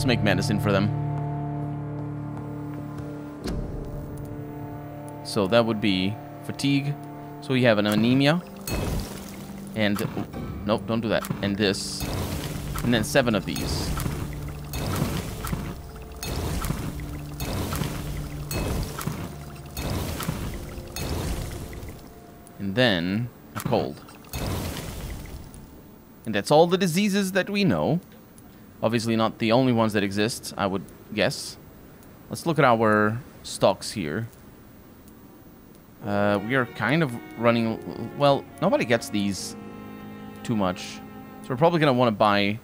let's make medicine for them. So that would be fatigue. So we have an anemia. And... nope, don't do that. And this. And then 7 of these. And then a cold. And that's all the diseases that we know. Obviously not the only ones that exist, I would guess. Let's look at our stocks here. We are kind of running... well, nobody gets these too much. So we're probably going to want to buy...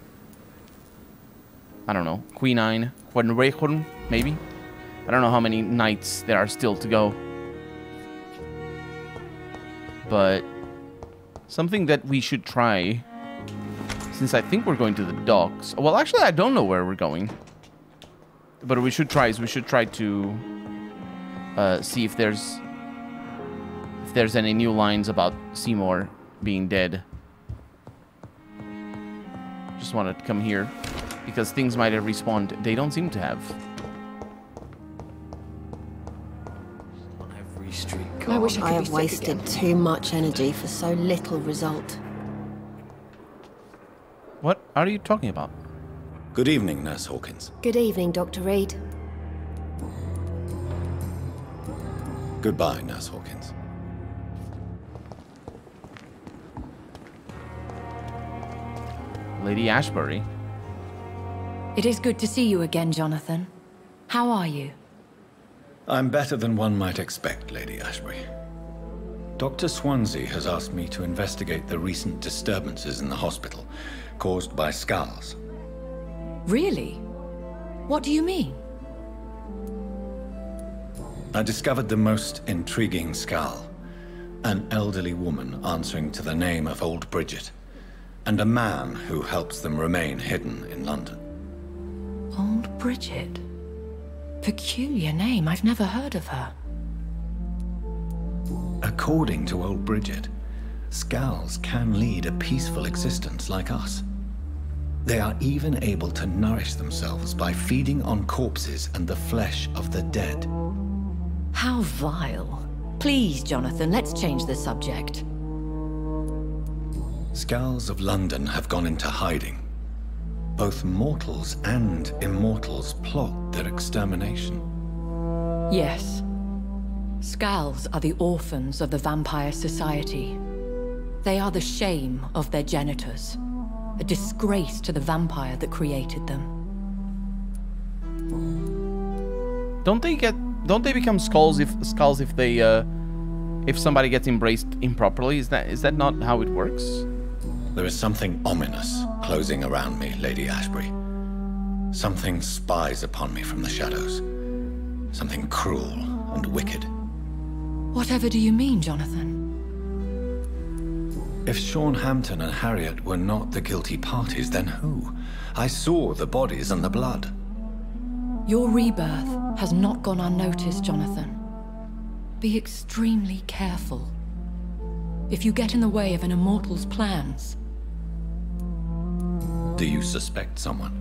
I don't know. Quinine. Quinine, maybe? I don't know how many nights there are still to go. But... something that we should try... since I think we're going to the docks. Well, actually, I don't know where we're going. But what we should try is we should try to... see if there's any new lines about Seymour being dead. Just wanted to come here because things might have respawned. They don't seem to have. On every street I wish I have wasted too much energy for so little result. What are you talking about? Good evening, Nurse Hawkins. Good evening, Dr. Reed. Goodbye, Nurse Hawkins. Lady Ashbury. It is good to see you again, Jonathan. How are you? I'm better than one might expect, Lady Ashbury. Dr. Swansea has asked me to investigate the recent disturbances in the hospital caused by skulls. Really? What do you mean? I discovered the most intriguing skull. An elderly woman answering to the name of Old Bridget, and a man who helps them remain hidden in London. Old Bridget? Peculiar name, I've never heard of her. According to Old Bridget, skulls can lead a peaceful existence like us. They are even able to nourish themselves by feeding on corpses and the flesh of the dead. How vile. Please, Jonathan, let's change the subject. Skulls of London have gone into hiding. Both mortals and immortals plot their extermination. Yes. Skulls are the orphans of the Vampire Society. They are the shame of their genitors. A disgrace to the vampire that created them. Don't they become skulls if somebody gets embraced improperly? Is that not how it works? There is something ominous closing around me, Lady Ashbury. Something spies upon me from the shadows. Something cruel and wicked. Whatever do you mean, Jonathan? If Sean Hampton and Harriet were not the guilty parties, then who? I saw the bodies and the blood. Your rebirth has not gone unnoticed, Jonathan. Be extremely careful. If you get in the way of an immortal's plans... Do you suspect someone?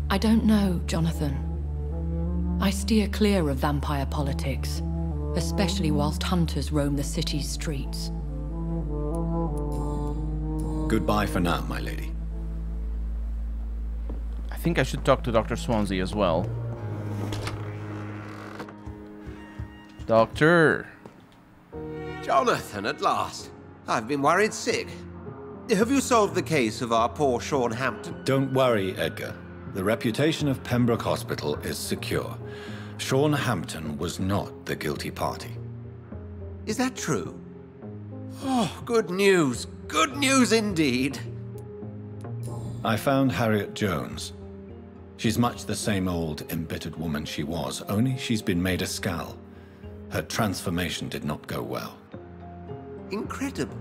I don't know, Jonathan. I steer clear of vampire politics, especially whilst hunters roam the city's streets. Goodbye for now, my lady. I think I should talk to Dr. Swansea as well. Doctor! Jonathan, at last. I've been worried sick. Have you solved the case of our poor Sean Hampton? Don't worry, Edgar. The reputation of Pembroke Hospital is secure. Sean Hampton was not the guilty party. Is that true? Oh, good news. Good news indeed. I found Harriet Jones. She's much the same old, embittered woman she was, only she's been made a skull. Her transformation did not go well. Incredible.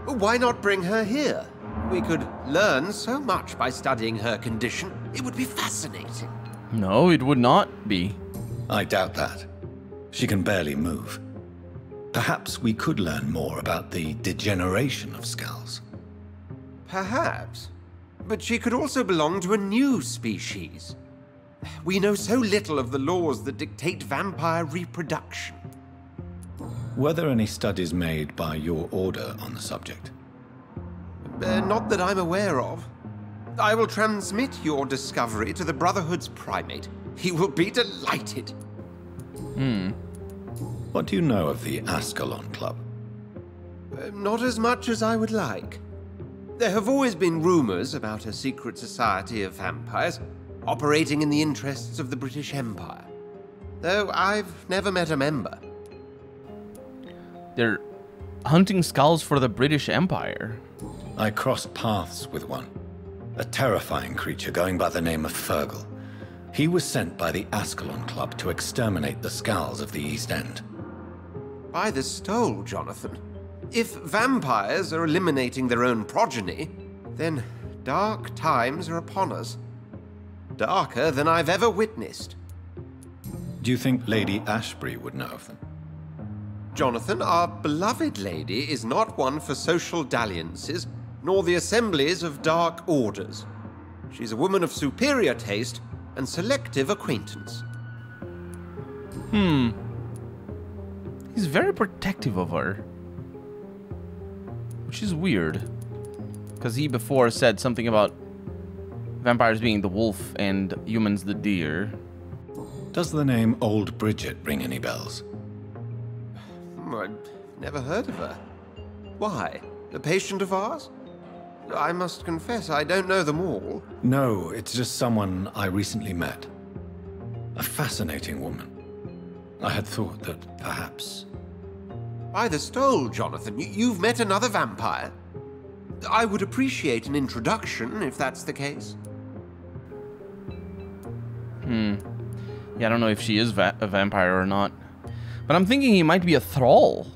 Why not bring her here? We could learn so much by studying her condition. It would be fascinating. No, it would not be. I doubt that. She can barely move. Perhaps we could learn more about the degeneration of skulls. Perhaps. But she could also belong to a new species. We know so little of the laws that dictate vampire reproduction. Were there any studies made by your order on the subject? Not that I'm aware of. I will transmit your discovery to the Brotherhood's primate. He will be delighted. What do you know of the Ascalon Club? Not as much as I would like. There have always been rumors about a secret society of vampires operating in the interests of the British Empire, though I've never met a member. They're hunting skulls for the British Empire. I crossed paths with one. A terrifying creature going by the name of Fergal. He was sent by the Ascalon Club to exterminate the Skulls of the East End. By the stole, Jonathan. If vampires are eliminating their own progeny, then dark times are upon us. Darker than I've ever witnessed. Do you think Lady Ashbury would know of them? Jonathan, our beloved lady is not one for social dalliances, nor the assemblies of dark orders. She's a woman of superior taste and selective acquaintance. He's very protective of her. Which is weird. Because he before said something about vampires being the wolf and humans the deer. Does the name Old Bridget ring any bells? I've never heard of her. Why? A patient of ours? I must confess, I don't know them all. No, it's just someone I recently met. A fascinating woman. I had thought that perhaps... By the stole, Jonathan, you've met another vampire. I would appreciate an introduction, if that's the case. Yeah, I don't know if she is a vampire or not. But I'm thinking he might be a thrall.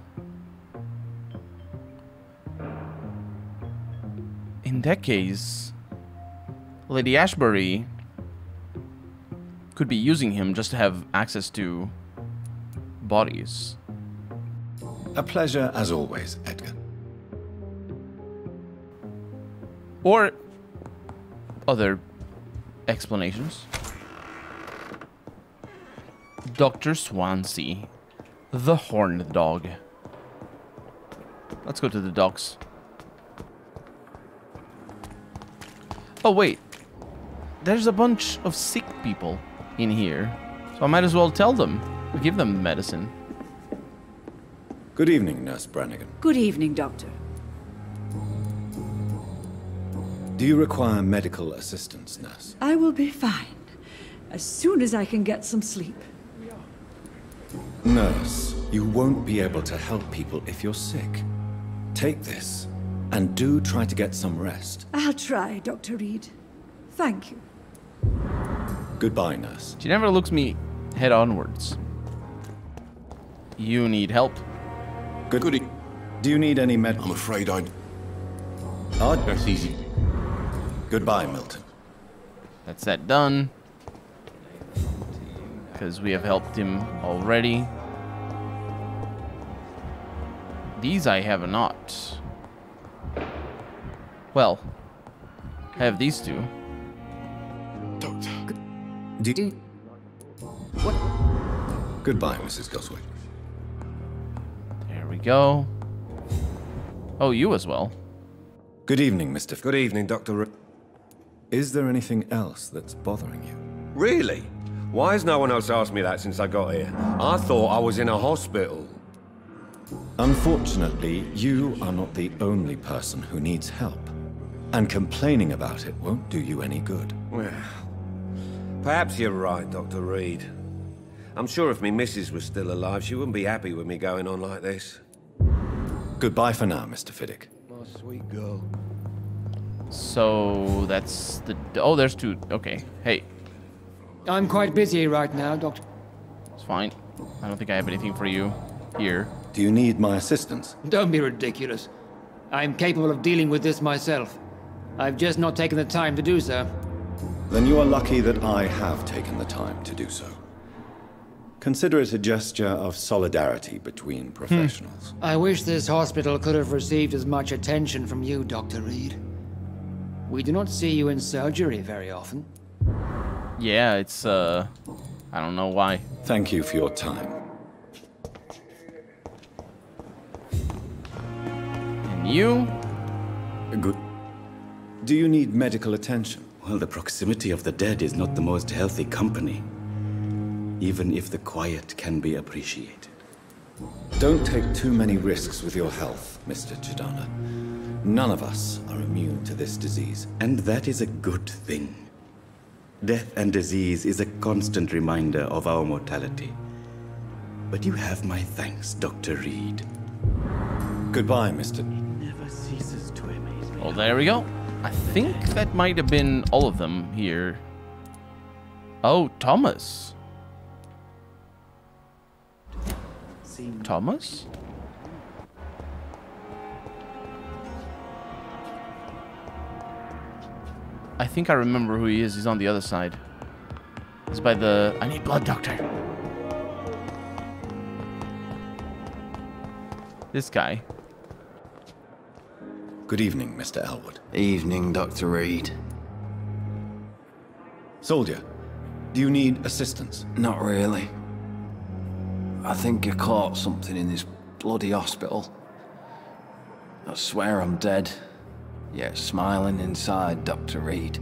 In that case, Lady Ashbury could be using him just to have access to bodies. A pleasure as always, Edgar. Or other explanations. Dr. Swansea, the horned dog. Let's go to the docks. Oh, wait. There's a bunch of sick people in here. So I might as well tell them. Give them medicine. Good evening, Nurse Brannigan. Good evening, Doctor. Do you require medical assistance, Nurse? I will be fine, as soon as I can get some sleep. Nurse, you won't be able to help people if you're sick. Take this, and do try to get some rest. I'll try, Dr. Reed. Thank you. Goodbye, Nurse. She never looks me head onwards. You need help. Goody. Do you need any med... I'm afraid I... That's easy. Goodbye, Milton. That's that done. Because we have helped him already. These I have not. Well, I have these two. Doctor. Goodbye, Mrs. Goswick. There we go. Oh, you as well. Good evening, Mr. Good evening, Dr. Is there anything else that's bothering you? Really? Why has no one else asked me that since I got here? I thought I was in a hospital. Unfortunately, you are not the only person who needs help. And complaining about it won't do you any good. Well, perhaps you're right, Dr. Reed. I'm sure if me missus was still alive, she wouldn't be happy with me going on like this. Goodbye for now, Mr. Fiddick. My sweet girl. So that's the... Oh, there's two. Okay. Hey, I'm quite busy right now, Doctor. it's fine. I don't think I have anything for you here. Do you need my assistance? Don't be ridiculous. I'm capable of dealing with this myself. I've just not taken the time to do so. Then you are lucky that I have taken the time to do so. Consider it a gesture of solidarity between professionals. I wish this hospital could have received as much attention from you, Dr. Reed. We do not see you in surgery very often. Yeah, it's, I don't know why. Thank you for your time. And you? Good. Do you need medical attention? Well, the proximity of the dead is not the most healthy company. Even if the quiet can be appreciated. Don't take too many risks with your health, Mr. Chidana. None of us are immune to this disease. And that is a good thing. Death and disease is a constant reminder of our mortality. But you have my thanks, Dr. Reed. Goodbye, Mr. Never ceases to amaze me. Well, there we go. I think that might have been all of them here. Oh, Thomas. Thomas? I think I remember who he is. He's on the other side. He's by the... I need blood, doctor. This guy. Good evening, Mr. Elwood. Evening, Dr. Reed. Soldier, do you need assistance? Not really. I think I caught something in this bloody hospital. I swear I'm dead, yet smiling inside, Dr. Reed.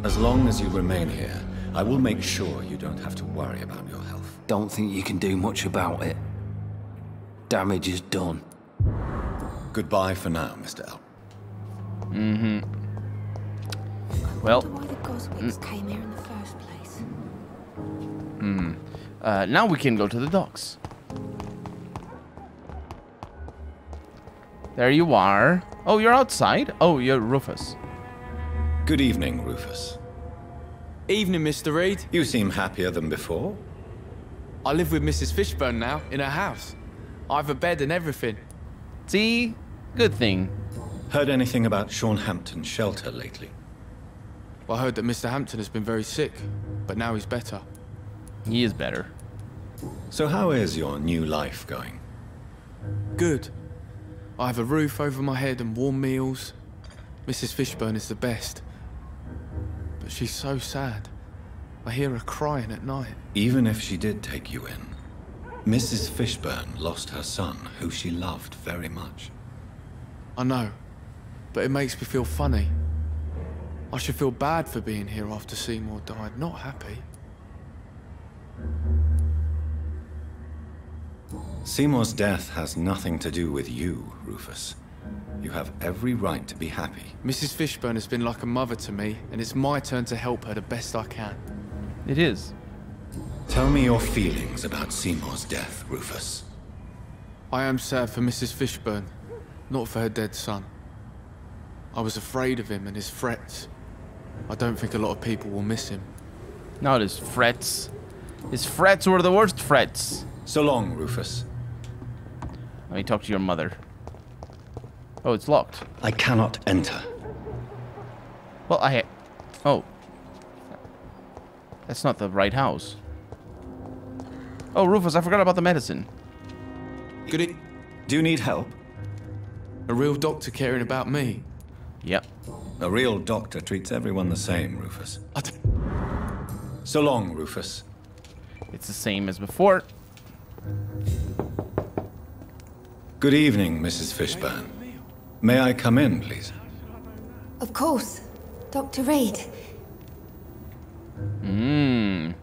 As long as you remain here, I will make sure you don't have to worry about your health. Don't think you can do much about it. Damage is done. Goodbye for now, Mr. Elwood. Mm-hmm. Well... why the Goswicks came here in the first place. now we can go to the docks. There you are. Oh, you're outside? Oh, you're Rufus. Good evening, Rufus. Evening, Mr. Reed. You seem happier than before. I live with Mrs. Fishburne now, in her house. I have a bed and everything. See? Good thing. Heard anything about Sean Hampton's shelter lately? Well, I heard that Mr. Hampton has been very sick, but now he's better. He is better. So how is your new life going? Good. I have a roof over my head and warm meals. Mrs. Fishburne is the best. But she's so sad. I hear her crying at night. Even if she did take you in, Mrs. Fishburne lost her son, who she loved very much. I know, but it makes me feel funny. I should feel bad for being here after Seymour died, not happy. Seymour's death has nothing to do with you, Rufus. You have every right to be happy. Mrs. Fishburne has been like a mother to me, and it's my turn to help her the best I can. It is. Tell me your feelings about Seymour's death, Rufus. I am sad for Mrs. Fishburne, not for her dead son. I was afraid of him and his threats. I don't think a lot of people will miss him. Not his frets. His frets were the worst frets. So long, Rufus. Let me talk to your mother. Oh, it's locked. I cannot enter. Well, oh. That's not the right house. Oh, Rufus, I forgot about the medicine. Do you need help? A real doctor caring about me? Yep. A real doctor treats everyone the same, Rufus. So long, Rufus. It's the same as before. Good evening, Mrs. Fishburne. May I come in, please? Of course. Dr. Reed. I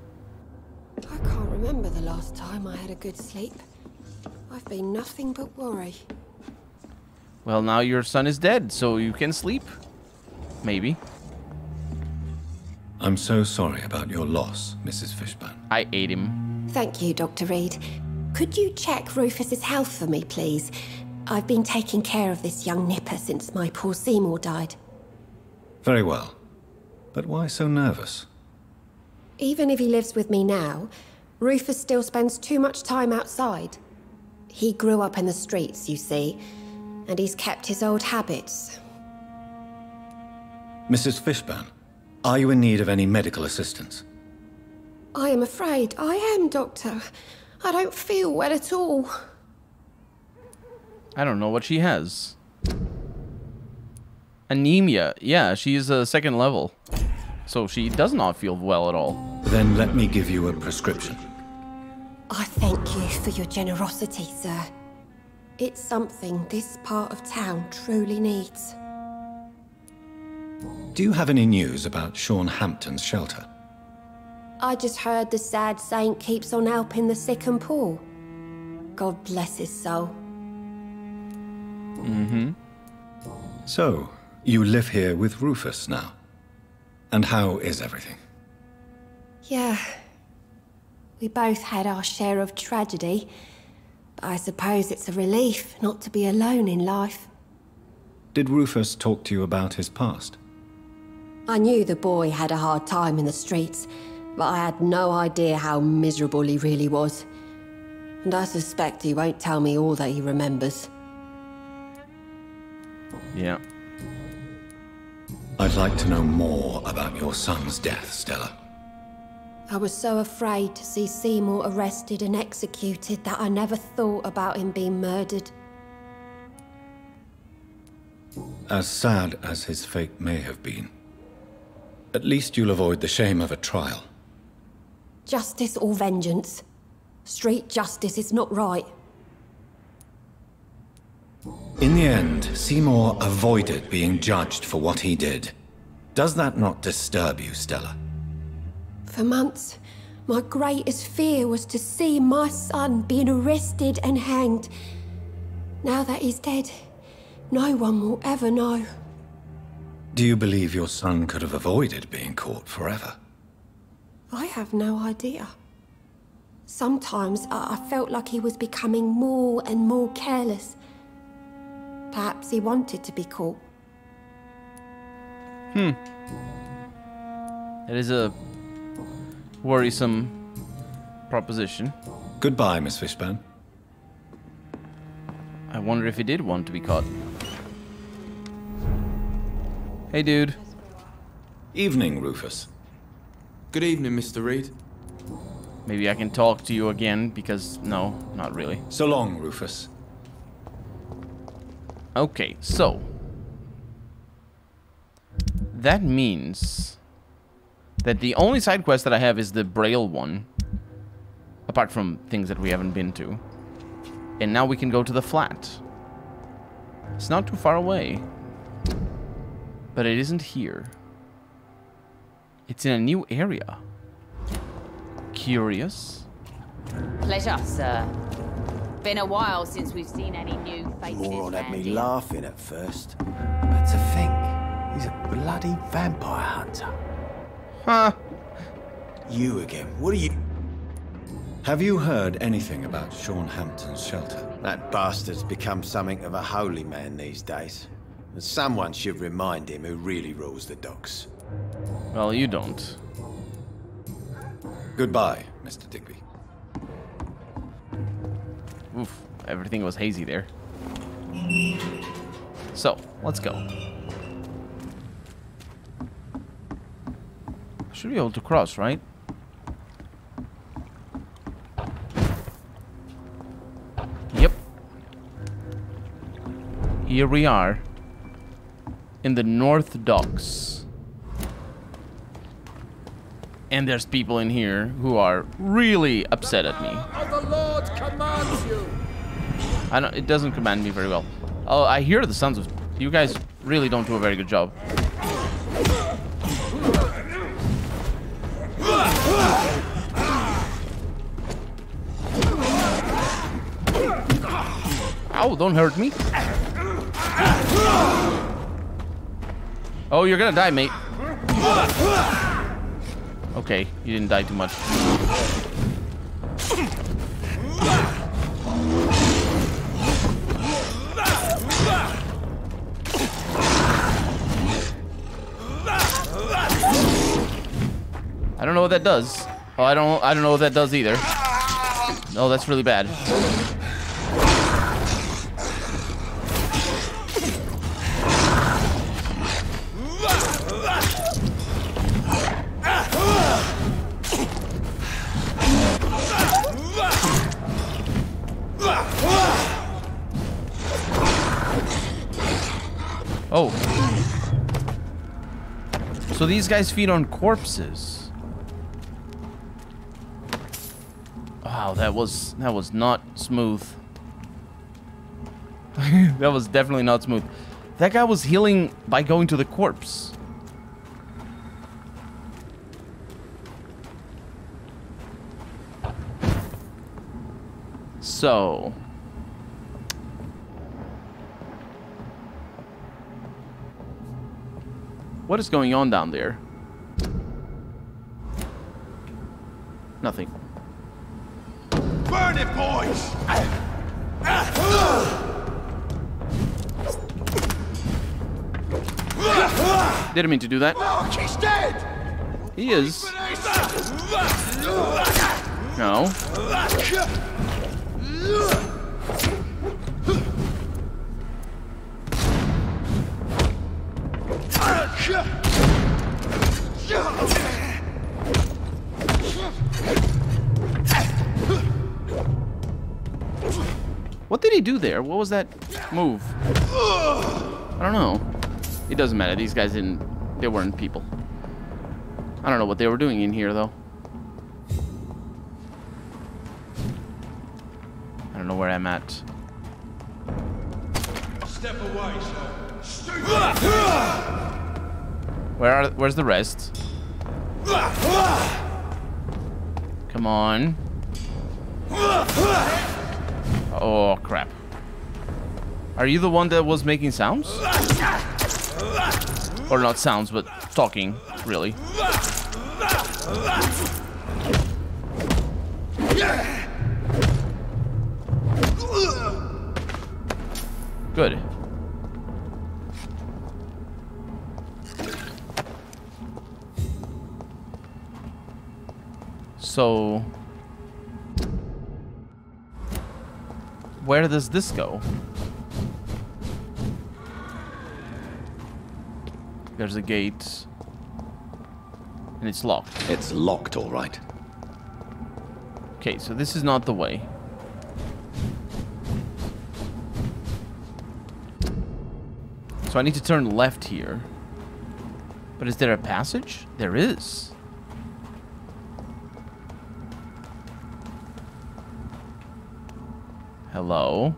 can't remember the last time I had a good sleep. I've been nothing but worry. Well, now your son is dead, so you can sleep. Maybe. I'm so sorry about your loss, Mrs. Fishburne. I ate him. Thank you, Dr. Reed. Could you check Rufus's health for me, please? I've been taking care of this young nipper since my poor Seymour died. Very well. But why so nervous? Even if he lives with me now, Rufus still spends too much time outside. He grew up in the streets, you see, and he's kept his old habits. Mrs. Fishburne, are you in need of any medical assistance? I am afraid I am, Doctor. I don't feel well at all. I don't know what she has. Anemia. Yeah, she is a second level. So she does not feel well at all. Then let me give you a prescription. I thank you for your generosity, sir. It's something this part of town truly needs. Do you have any news about Sean Hampton's shelter? I just heard the sad saint keeps on helping the sick and poor. God bless his soul. Mm-hmm. So, you live here with Rufus now? And how is everything? Yeah. We both had our share of tragedy, but I suppose it's a relief not to be alone in life. Did Rufus talk to you about his past? I knew the boy had a hard time in the streets, but I had no idea how miserable he really was. And I suspect he won't tell me all that he remembers. Yeah. I'd like to know more about your son's death, Stella. I was so afraid to see Seymour arrested and executed that I never thought about him being murdered. As sad as his fate may have been, at least you'll avoid the shame of a trial. Justice or vengeance? Street justice is not right. In the end, Seymour avoided being judged for what he did. Does that not disturb you, Stella? For months, my greatest fear was to see my son being arrested and hanged. Now that he's dead, no one will ever know. Do you believe your son could have avoided being caught forever? I have no idea. Sometimes I felt like he was becoming more and more careless. Perhaps he wanted to be caught. It is a worrisome proposition. Goodbye, Miss Fishburne. I wonder if he did want to be caught. Hey, dude. Evening, Rufus. Good evening, Mr. Reed. Maybe I can talk to you again, because no, not really. So long, Rufus. Okay, so that means that the only side quest that I have is the Braille one, apart from things that we haven't been to. And now we can go to the flat. It's not too far away, but it isn't here. It's in a new area. Curious. Pleasure, sir. Been a while since we've seen any new faces. Moron had me around here. laughing at first. But to think, he's a bloody vampire hunter. Huh. You again, what are you... Have you heard anything about Sean Hampton's shelter? That bastard's become something of a holy man these days. And someone should remind him who really rules the docks. Well, you don't. Goodbye, Mr. Digby. Oof, everything was hazy there. So, let's go. Should be able to cross, right? Yep. Here we are. In the North Docks. And there's people in here who are really upset at me. The Lord commands you. I don't, it doesn't command me very well. Oh, I hear the sounds of... You guys really don't do a very good job. Ow, don't hurt me. Oh, you're gonna die, mate. Okay, you didn't die too much. I don't know what that does. Oh, I don't know what that does either. No, that's really bad. Oh. So these guys feed on corpses. Wow, that was not smooth. That was definitely not smooth. That guy was healing by going to the corpse. So... what is going on down there? Nothing. Burn it, boys! Didn't mean to do that. Look, he's dead! He is. No. What did he do there? What was that move? I don't know. It doesn't matter. These guys they weren't people. I don't know what they were doing in here, though. I don't know where I'm at. Step away, sir. Where's the rest? Come on. Oh, crap. Are you the one that was making sounds? Or not sounds, but talking, really. Good. So... where does this go? There's a gate. And it's locked. It's locked, all right. Okay, so this is not the way. So I need to turn left here. But is there a passage? There is. Hello?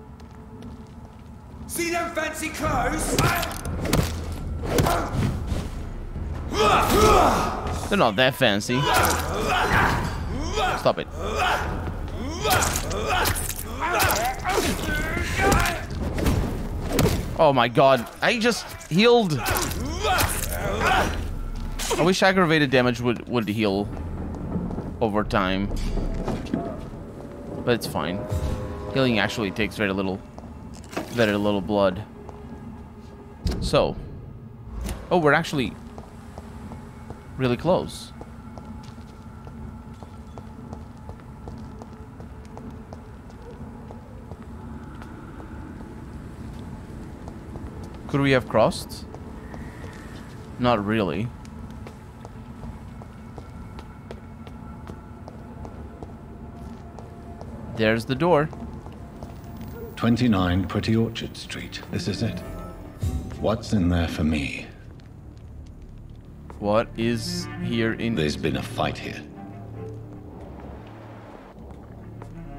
See them fancy clothes? They're not that fancy. Stop it. Oh my god. I just healed. I wish aggravated damage would heal over time. But it's fine. Healing actually takes very little blood. So. Oh, we're actually really close. Could we have crossed? Not really. There's the door. 29 Pretty Orchard Street. This is it. What's in there for me? What is here in... There's been a fight here.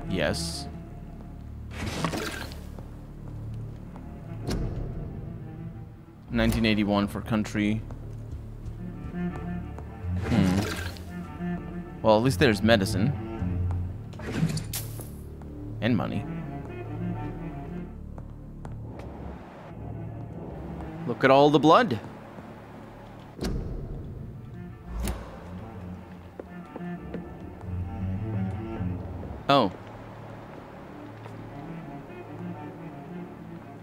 Yes. $1981 for country. Well, at least there's medicine. And money. Look at all the blood. Oh.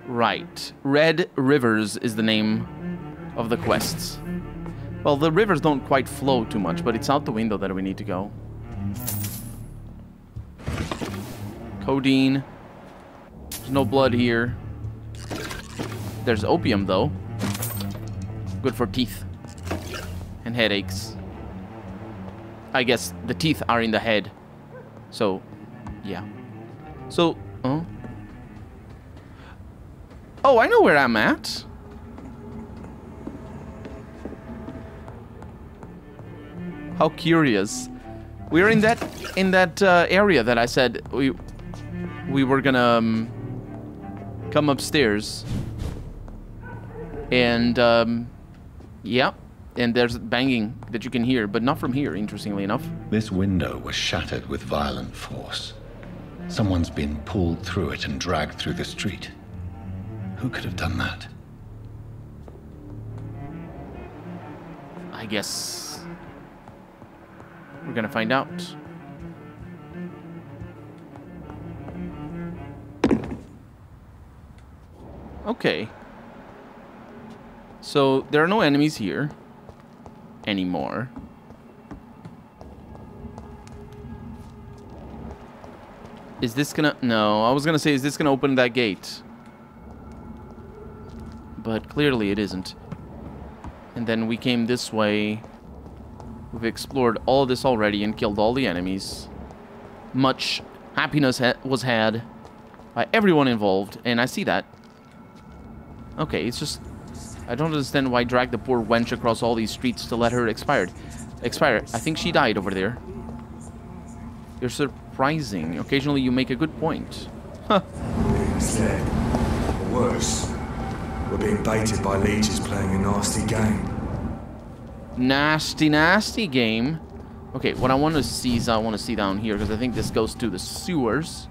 Right. Red Rivers is the name of the quests. Well, the rivers don't quite flow too much, but it's out the window that we need to go. Codeine. There's no blood here. There's opium, though. Good for teeth. And headaches. I guess the teeth are in the head. So, yeah. So, oh, I know where I'm at. How curious. We're in that area that I said we were gonna come upstairs. And yeah, and there's banging that you can hear, but not from here, interestingly enough. This window was shattered with violent force. Someone's been pulled through it and dragged through the street. Who could have done that? I guess we're gonna find out. Okay. So there are no enemies here anymore. Is this gonna... No, I was gonna say, is this gonna open that gate? But clearly it isn't. And then we came this way. We've explored all of this already and killed all the enemies. Much happiness was had by everyone involved, and I see that. Okay, it's just... I don't understand why drag the poor wench across all these streets to let her expire. I think she died over there. You're surprising. Occasionally you make a good point. Huh. Instead, or worse, we're being baited by leeches playing a nasty game. Nasty game. Okay, what I want to see is I want to see down here, because I think this goes to the sewers.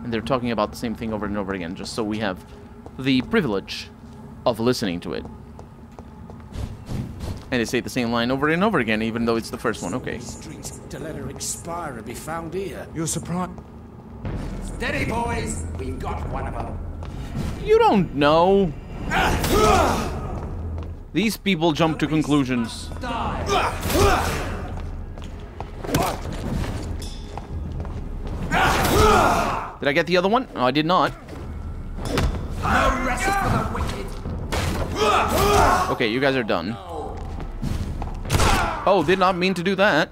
And they're talking about the same thing over and over again, just so we have the privilege of listening to it. And they say the same line over and over again, even though it's the first one. Okay. To let her expire and be found here. You're surprised. Steady, boys. We've got one of them. You don't know. These people jump to conclusions. Did I get the other one? No, I did not. No rest for the wicked. Okay, you guys are done. Oh, did not mean to do that.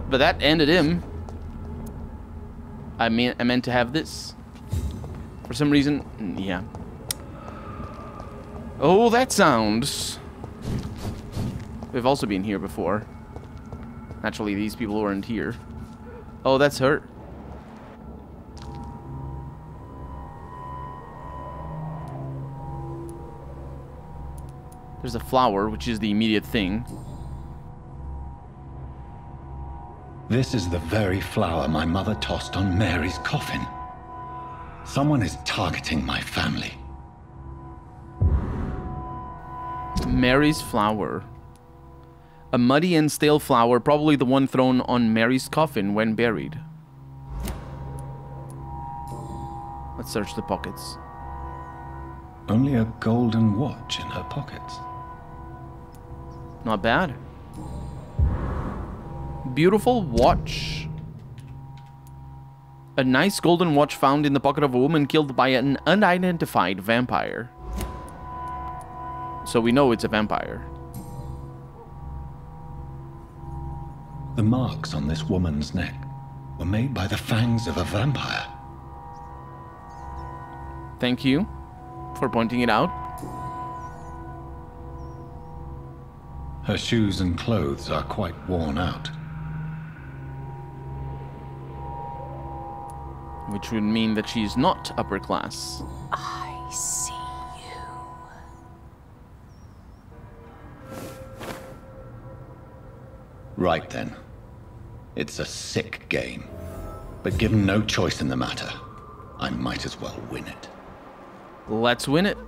But that ended him. I meant to have this. For some reason, yeah. Oh, that sounds. We've also been here before. Naturally, these people weren't here. Oh, that's her. There's a flower, which is the immediate thing. This is the very flower my mother tossed on Mary's coffin. Someone is targeting my family. Mary's flower. A muddy and stale flower, probably the one thrown on Mary's coffin when buried. Let's search the pockets. Only a golden watch in her pockets. Not bad. Beautiful watch. A nice golden watch found in the pocket of a woman killed by an unidentified vampire. So we know it's a vampire. The marks on this woman's neck were made by the fangs of a vampire. Thank you for pointing it out. Her shoes and clothes are quite worn out. Which would mean that she's not upper class. I see you. Right then. It's a sick game. But given no choice in the matter, I might as well win it. Let's win it.